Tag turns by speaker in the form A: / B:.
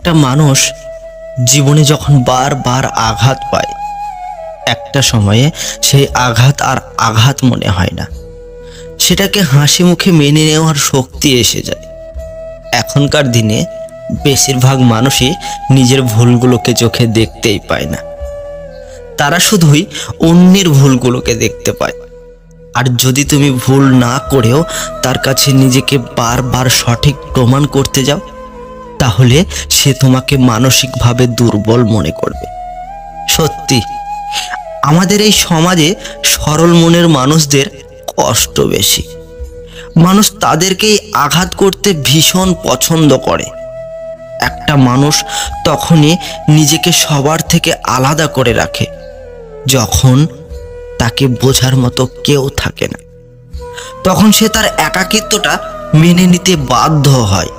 A: একটা মানুষ জীবনে যখন বারবার আঘাত পায়, একটা সময়ে সেই আঘাত আর আঘাত মনে হয় না, সেটাকে হাসি মুখে মেনে নেওয়ার শক্তি এসে যায়। এখনকার দিনে বেশিরভাগ মানুষই নিজের ভুলগুলোকে চোখে দেখতেই পায় না, তারা শুধুই অন্যের ভুলগুলোকে দেখতে পায়। আর যদি তুমি ভুল না করেও তার কাছে নিজেকে বারবার সঠিক প্রমাণ করতে যাও, তাহলে সে তোমাকে মানসিকভাবে দুর্বল মনে করবে। সত্যি, আমাদের এই সমাজে সরল মনের মানুষদের কষ্ট বেশি। মানুষ তাদেরকেই আঘাত করতে ভীষণ পছন্দ করে। একটা মানুষ তখনই নিজেকে সবার থেকে আলাদা করে রাখে যখন তাকে বোঝার মতো কেউ থাকে না। তখন সে তার একাকিত্বটা মেনে নিতে বাধ্য হয়।